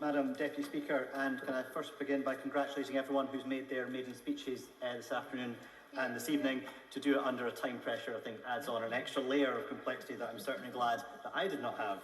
Madam Deputy Speaker, and can I first begin by congratulating everyone who's made their maiden speeches this afternoon and this evening. To do it under a time pressure, I think, adds on an extra layer of complexity that I'm certainly glad that I did not have.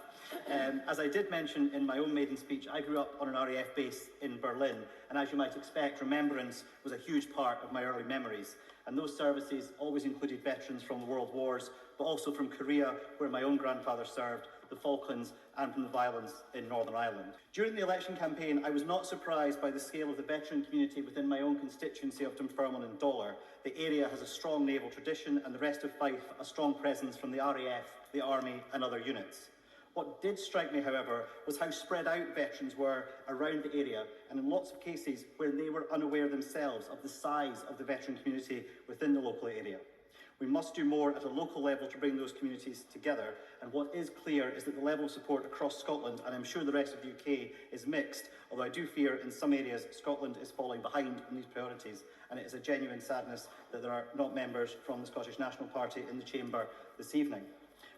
As I did mention in my own maiden speech, I grew up on an RAF base in Berlin, and as you might expect, Remembrance was a huge part of my early memories. And those services always included veterans from the World Wars, but also from Korea, where my own grandfather served, the Falklands, and from the violence in Northern Ireland. During the election campaign, I was not surprised by the scale of the veteran community within my own constituency of Dunfermline and Dollar. The area has a strong naval tradition, and the rest of Fife a strong presence from the RAF, the Army, and other units. What did strike me, however, was how spread out veterans were around the area, and in lots of cases where they were unaware themselves of the size of the veteran community within the local area. We must do more at a local level to bring those communities together, and what is clear is that the level of support across Scotland, and I'm sure the rest of the UK, is mixed, although I do fear in some areas Scotland is falling behind on these priorities, and it is a genuine sadness that there are not members from the Scottish National Party in the Chamber this evening.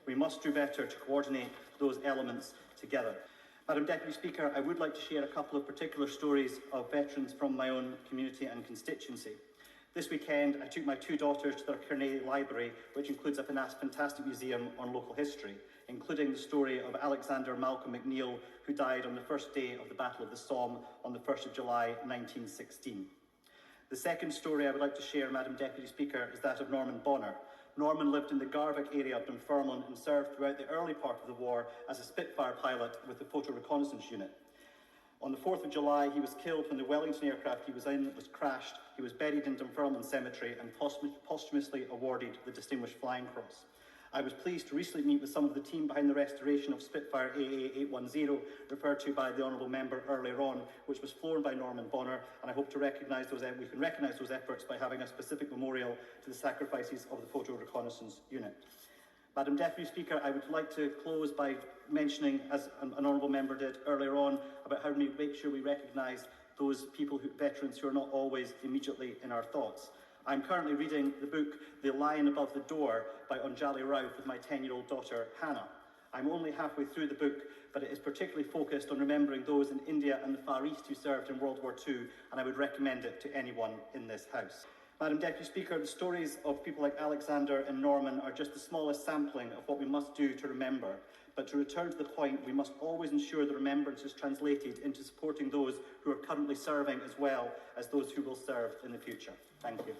We must do better to coordinate those elements together. Madam Deputy Speaker, I would like to share a couple of particular stories of veterans from my own community and constituency. This weekend, I took my two daughters to their Carney Library, which includes a fantastic museum on local history, including the story of Alexander Malcolm McNeill, who died on the first day of the Battle of the Somme on the 1st of July 1916. The second story I would like to share, Madam Deputy Speaker, is that of Norman Bonner. Norman lived in the Garvick area of Dunfermline and served throughout the early part of the war as a Spitfire pilot with the Photo Reconnaissance Unit. On the 4th of July, he was killed when the Wellington aircraft he was in was crashed. He was buried in Dunfermline Cemetery and posthumously awarded the Distinguished Flying Cross. I was pleased to recently meet with some of the team behind the restoration of Spitfire AA810, referred to by the Honourable Member earlier on, which was flown by Norman Bonner, and I hope to we can recognise those efforts by having a specific memorial to the sacrifices of the Photo Reconnaissance Unit. Madam Deputy Speaker, I would like to close by mentioning, as an Honourable Member did earlier on, about how we make sure we recognise those veterans who are not always immediately in our thoughts. I'm currently reading the book The Lion Above the Door by Anjali Rao with my 10-year-old daughter Hannah. I'm only halfway through the book, but it is particularly focused on remembering those in India and the Far East who served in World War II, and I would recommend it to anyone in this House. Madam Deputy Speaker, the stories of people like Alexander and Norman are just the smallest sampling of what we must do to remember. But to return to the point, we must always ensure that remembrance is translated into supporting those who are currently serving as well as those who will serve in the future. Thank you.